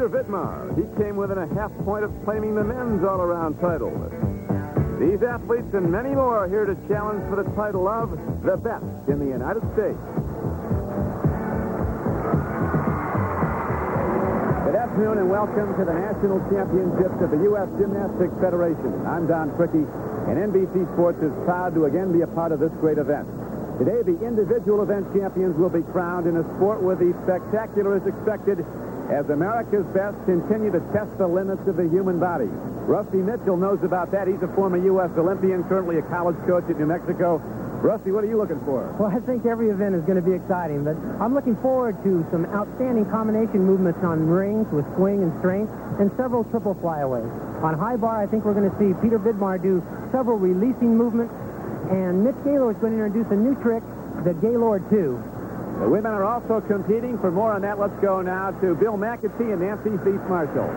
Peter Vidmar. He came within a half point of claiming the men's all-around title. These athletes and many more are here to challenge for the title of the best in the United States. Good afternoon and welcome to the National Championships of the U.S. Gymnastics Federation. I'm Don Crickey, and NBC Sports is proud to again be a part of this great event. Today, the individual event champions will be crowned in a sport where the spectacular is expected as America's best continue to test the limits of the human body. Rusty Mitchell knows about that. He's a former U.S. Olympian, currently a college coach at New Mexico. Rusty, what are you looking for? Well, I think every event is going to be exciting, but I'm looking forward to some outstanding combination movements on rings with swing and strength and several triple flyaways. On high bar, I think we're going to see Peter Vidmar do several releasing movements, and Mitch Gaylord is going to introduce a new trick, the Gaylord 2. The women are also competing. For more on that, let's go now to Bill McAtee and Nancy Feast-Marshall.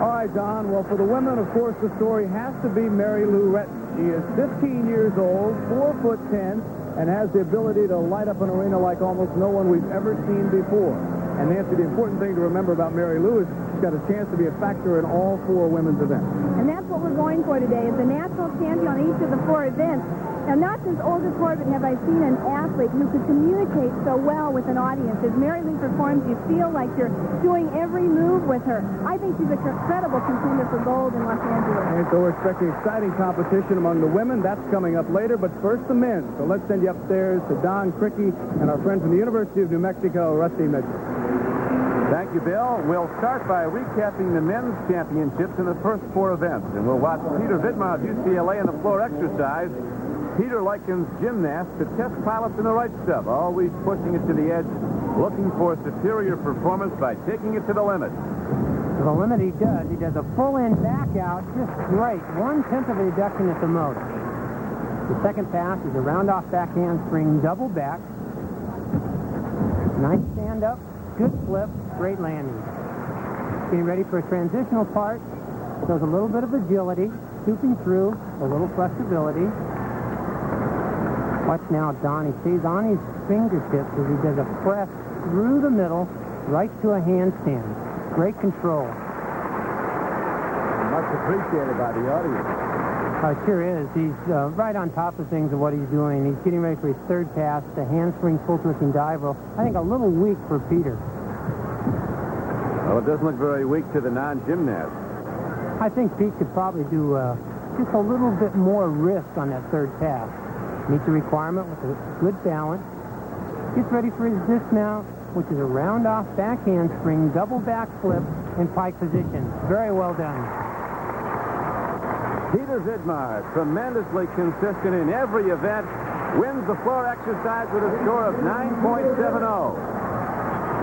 All right, Don. Well, for the women, of course, the story has to be Mary Lou Retton. She is 15 years old, 4'10", and has the ability to light up an arena like almost no one we've ever seen before. And, Nancy, the important thing to remember about Mary Lou is she's got a chance to be a factor in all four women's events. And that's what we're going for today, is the national champion on each of the four events. Now, not since Olga Corbett have I seen an athlete who could communicate so well with an audience. As Mary Lou performs, you feel like you're doing every move with her. I think she's a credible contender for gold in Los Angeles. And so we're expecting exciting competition among the women. That's coming up later. But first, the men. So let's send you upstairs to Don Crickey and our friend from the University of New Mexico, Rusty Mitchell. Thank you, Bill. We'll start by recapping the men's championships in the first four events. And we'll watch Peter Vidmar of UCLA in the floor exercise. Peter likens gymnasts to test pilots in the right stuff, always pushing it to the edge, looking for superior performance by taking it to the limit. To the limit he does. He does a full-in back out, just great. 1/10 of a deduction at the most. The second pass is a round-off back handspring double back. Nice stand-up, good flip, great landing. Getting ready for a transitional part. Shows a little bit of agility, scooping through, a little flexibility. Watch now, Don. He stays on his fingertips as he does a press through the middle, right to a handstand. Great control. Much appreciated by the audience. It sure is. He's right on top of things of what he's doing. He's getting ready for his third pass, the handspring full twisting dive roll. I think a little weak for Peter. Well, it doesn't look very weak to the non-gymnast. I think Pete could probably do just a little bit more risk on that third pass. Meets the requirement with a good balance. Gets ready for his dismount, which is a round-off back handspring, double back flip, in pike position. Very well done. Peter Vidmar, tremendously consistent in every event, wins the floor exercise with a score of 9.70.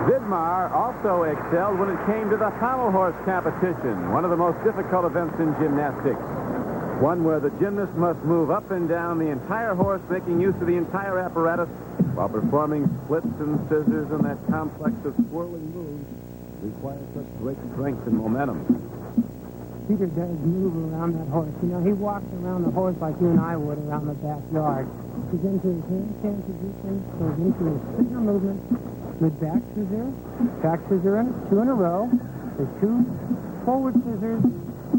Vidmar also excelled when it came to the pommel horse competition, one of the most difficult events in gymnastics. One where the gymnast must move up and down the entire horse, making use of the entire apparatus while performing splits and scissors, and that complex of swirling moves requires such great strength and momentum. Peter does move around that horse. You know, he walks around the horse like you and I would around the backyard. He's into his handstand position, goes into his scissor movement. Good back scissor, and 2 in a row. There's 2 forward scissors,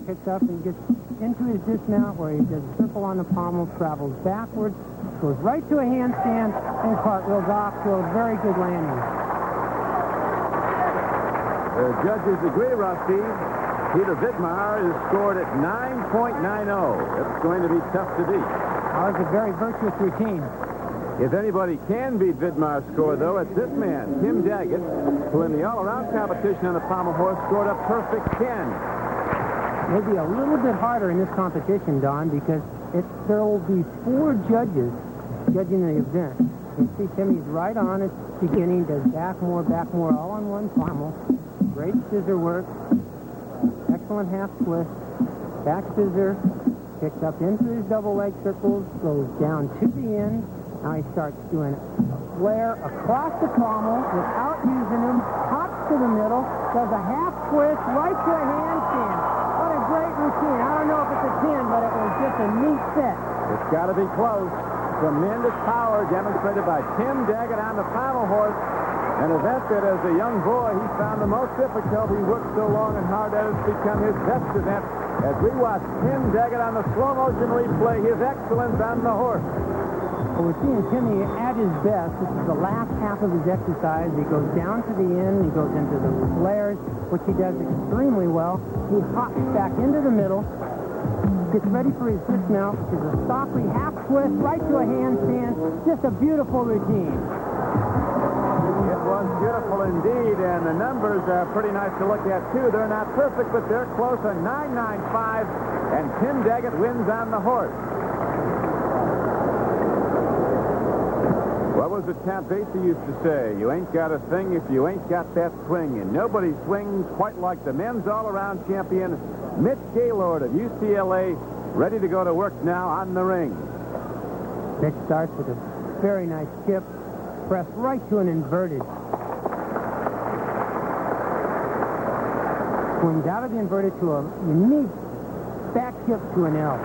picks up and gets into his dismount where he does a circle on the pommel, travels backwards, goes right to a handstand, and cartwheels off to a very good landing. The judges agree, Rusty. Peter Vidmar is scored at 9.90. It's going to be tough to beat. That was a very virtuous routine. If anybody can beat Vidmar's score, though, it's this man, Tim Daggett, who in the all-around competition on the pommel horse scored a perfect 10. Maybe a little bit harder in this competition, Don, because there will be 4 judges judging the event. You see Timmy's right on at the beginning, does back more, all on one pommel. Great scissor work. Excellent half twist. Back scissor. Picks up into his double leg circles, goes down to the end. Now he starts doing a flare across the pommel without using them. Hops to the middle, does a half twist right to a handstand. What a great routine. I don't know if it's a 10, but it was just a neat set. It's got to be close. Tremendous power demonstrated by Tim Daggett on the pommel horse. An event that as a young boy he found the most difficult. He worked so long and hard at it, it's become his best event. As we watch Tim Daggett on the slow motion replay, his excellence on the horse. Well, we're seeing Timmy at his best. This is the last half of his exercise. He goes down to the end. He goes into the flares, which he does extremely well. He hops back into the middle, gets ready for his dismount, which is a Stockley half twist right to a handstand. Just a beautiful routine. It was beautiful indeed, and the numbers are pretty nice to look at, too. They're not perfect, but they're close, a 9.95, and Tim Daggett wins on the horse. What was it Tom Basie used to say? You ain't got a thing if you ain't got that swing, and nobody swings quite like the men's all-around champion, Mitch Gaylord of UCLA, ready to go to work now on the ring. Mitch starts with a very nice chip. Press right to an inverted. Swings out of the inverted to a unique back chip to an L.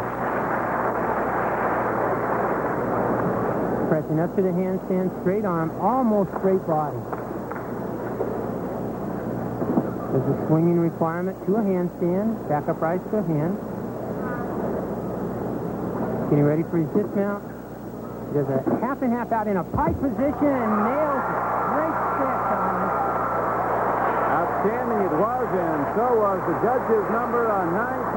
Pressing up to the handstand, straight arm, almost straight body. There's a swinging requirement to a handstand, back up rise to a hand. Getting ready for his dismount. He does a half and half out in a pike position and nails it. Great stretch on it. Outstanding it was, and so was the judge's number on 9.90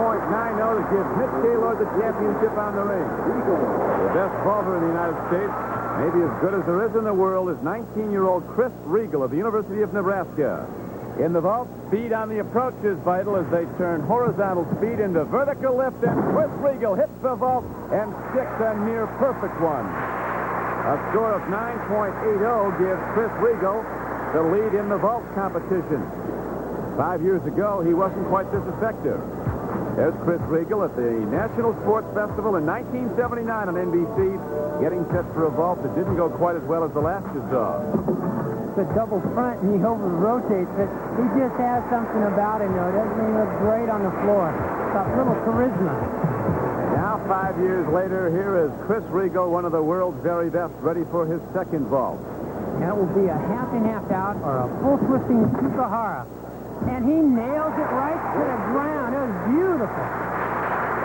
to give Mitch Gaylord the championship on the ring. The best vaulter in the United States, maybe as good as there is in the world, is 19-year-old Chris Regal of the University of Nebraska. In the vault, speed on the approach is vital as they turn horizontal speed into vertical lift, and Chris Regal hits the vault and sticks a near-perfect one. A score of 9.80 gives Chris Regal the lead in the vault competition. 5 years ago, he wasn't quite this effective. There's Chris Regal at the National Sports Festival in 1979 on NBC, getting set for a vault that didn't go quite as well as the last you saw. The double front, and he over-rotates it. He just has something about him, though. Doesn't he look great on the floor? Got little charisma. Now, 5 years later, here is Chris Regal, one of the world's very best, ready for his second vault. That will be a half and half out or a full twisting Tsukahara. And he nails it right to the ground. It was beautiful.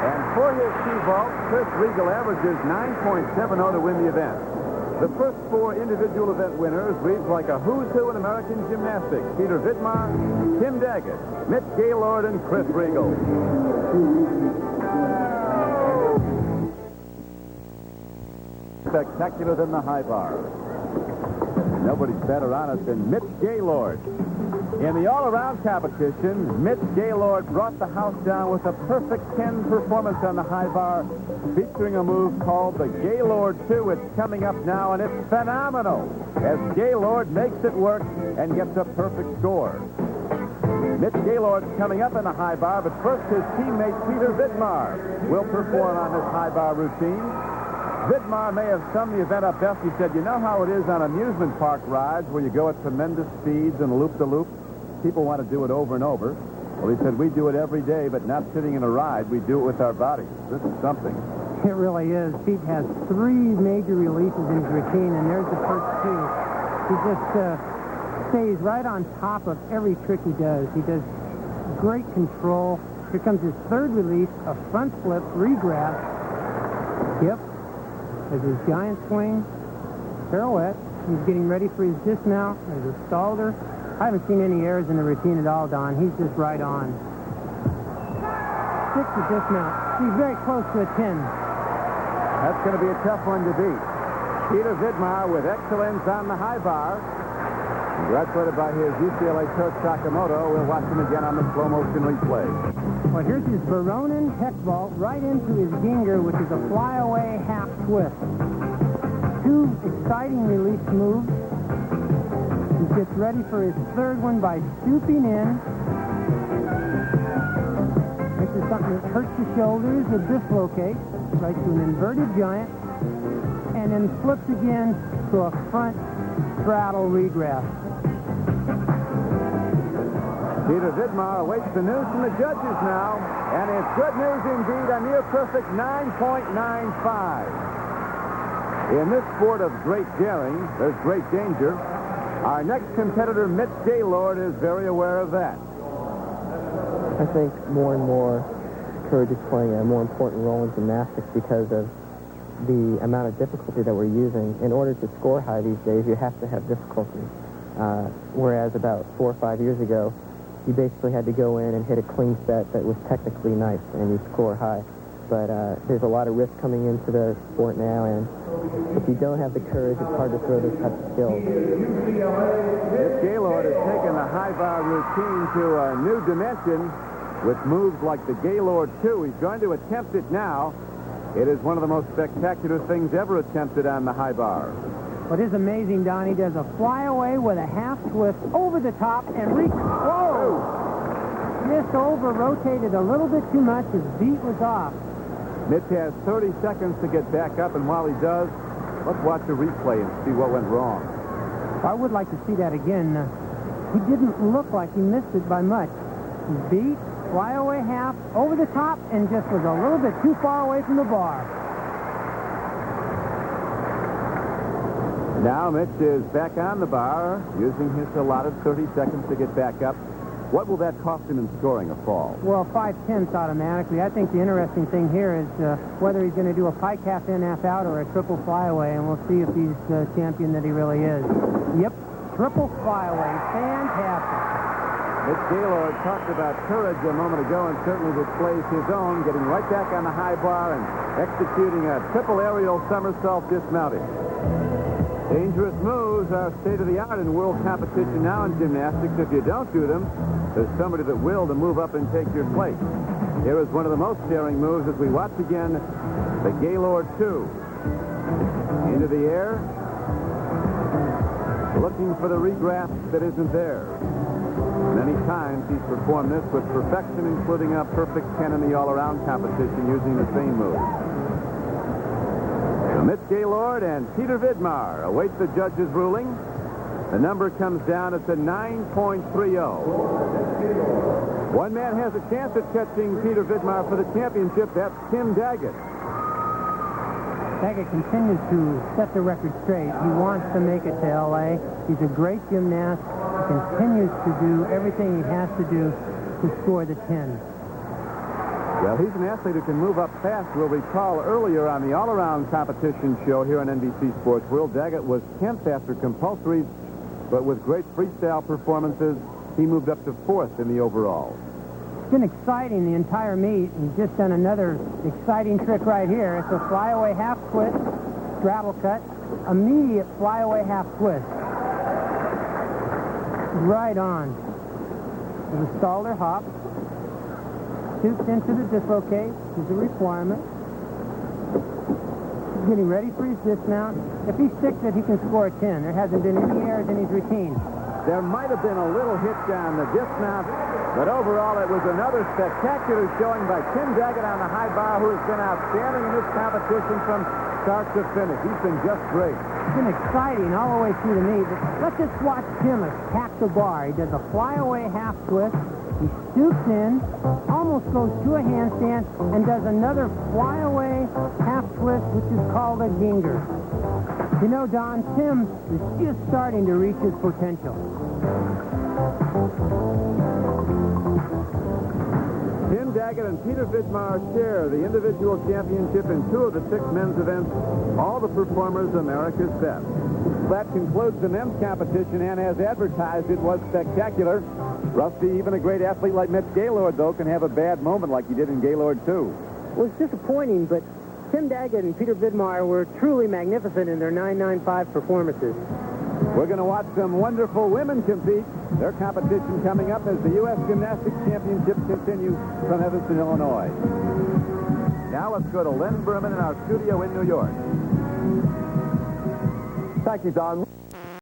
And for his key vault, Chris Regal averages 9.70 to win the event. The first four individual event winners reads like a who's who in American gymnastics. Peter Vidmar, Tim Daggett, Mitch Gaylord, and Chris Regal. Spectacular than the high bar. Nobody's better on it than Mitch Gaylord. In the all-around competition, Mitch Gaylord brought the house down with a perfect 10 performance on the high bar, featuring a move called the Gaylord 2. It's coming up now, and it's phenomenal as Gaylord makes it work and gets a perfect score. Mitch Gaylord's coming up in the high bar, but first his teammate Peter Vidmar will perform on this high bar routine. Vidmar may have summed the event up best. He said, you know how it is on amusement park rides where you go at tremendous speeds and loop-the-loop? People want to do it over and over. Well, he said, we do it every day, but not sitting in a ride. We do it with our bodies. This is something. It really is. Pete has 3 major releases in his routine, and there's the first 2. He just stays right on top of every trick he does. He does great control. Here comes his third release, a front flip, regrab. Yep. There's his giant swing, pirouette. He's getting ready for his dismount. There's a stalder. I haven't seen any errors in the routine at all, Don. He's just right on. 6 to dismount. He's very close to a 10. That's going to be a tough one to beat. Peter Vidmar with excellence on the high bar. Congratulated by his UCLA coach Sakamoto. We'll watch him again on the slow motion replay. Well, here's his Baronin hex vault right into his Ginger, which is a flyaway half twist. 2 exciting release moves. He gets ready for his third one by stooping in. This is something that hurts the shoulders or dislocates. Right to an inverted giant. And then flips again to a front straddle regrab. Peter Vidmar awaits the news from the judges now, and it's good news indeed, a near-perfect 9.95. In this sport of great daring, there's great danger. Our next competitor, Mitch Gaylord, is very aware of that. I think more and more courage is playing a more important role in gymnastics because of the amount of difficulty that we're using. In order to score high these days, you have to have difficulty. Whereas about 4 or 5 years ago, you basically had to go in and hit a clean set that was technically nice and you score high. But there's a lot of risk coming into the sport now, and if you don't have the courage, it's hard to throw those types of skills. Mitch Gaylord has taken the high bar routine to a new dimension with moves like the Gaylord 2. He's going to attempt it now. It is one of the most spectacular things ever attempted on the high bar. What is amazing, Don, he does a flyaway with a half twist over the top and whoa! Missed over, rotated a little bit too much. His beat was off. Mitch has 30 seconds to get back up, and while he does, let's watch a replay and see what went wrong. I would like to see that again. He didn't look like he missed it by much. He beat, flyaway half, over the top, and just was a little bit too far away from the bar. Now Mitch is back on the bar, using his allotted 30 seconds to get back up. What will that cost him in scoring a fall? Well, 5/10 automatically. I think the interesting thing here is whether he's going to do a pike half in, half out, or a triple flyaway, and we'll see if he's the champion that he really is. Yep, triple flyaway. Fantastic. Mitch Gaylord talked about courage a moment ago and certainly displays his own, getting right back on the high bar and executing a triple aerial somersault dismounted. Dangerous moves are state-of-the-art in world competition now in gymnastics. If you don't do them, there's somebody that will to move up and take your place. Here is one of the most daring moves as we watch again the Gaylord 2. Into the air, looking for the regrasp that isn't there. Many times he's performed this with perfection, including a perfect 10 in the all-around competition using the same move. So Mitch Gaylord and Peter Vidmar await the judge's ruling. The number comes down. It's a 9.30. One man has a chance at catching Peter Vidmar for the championship. That's Tim Daggett. Daggett continues to set the record straight. He wants to make it to L.A. He's a great gymnast. He continues to do everything he has to do to score the 10. Well, he's an athlete who can move up fast. We'll recall earlier on the all-around competition show here on NBC Sports World, Daggett was 10th after compulsories, but with great freestyle performances, he moved up to 4th in the overall. It's been exciting the entire meet. He's just done another exciting trick right here. It's a flyaway half twist, straddle cut, immediate flyaway half twist. Right on. With a Stalder hop. Shoots into the dislocate is a requirement. He's getting ready for his dismount. If he sticks it, he can score a 10. There hasn't been any errors in his routine. There might have been a little hitch on the dismount, but overall it was another spectacular showing by Tim Daggett on the high bar, who has been outstanding in this competition from start to finish. He's been just great. It's been exciting all the way through the meet, but let's just watch Tim attack the bar. He does a flyaway half twist. He stoops in, almost goes to a handstand, and does another flyaway half twist, which is called a ginger. You know, Don, Tim is just starting to reach his potential. Tim Daggett and Peter Vidmar share the individual championship in 2 of the 6 men's events, all the performers America's best. That concludes the men's competition, and as advertised, it was spectacular. Rusty, even a great athlete like Mitch Gaylord, though, can have a bad moment like he did in Gaylord 2. Well, it's disappointing, but Tim Daggett and Peter Vidmar were truly magnificent in their 9.95 performances. We're going to watch some wonderful women compete. Their competition coming up as the U.S. Gymnastics Championships continue from Evanston, Illinois. Now let's go to Len Berman in our studio in New York. Thank you, Don.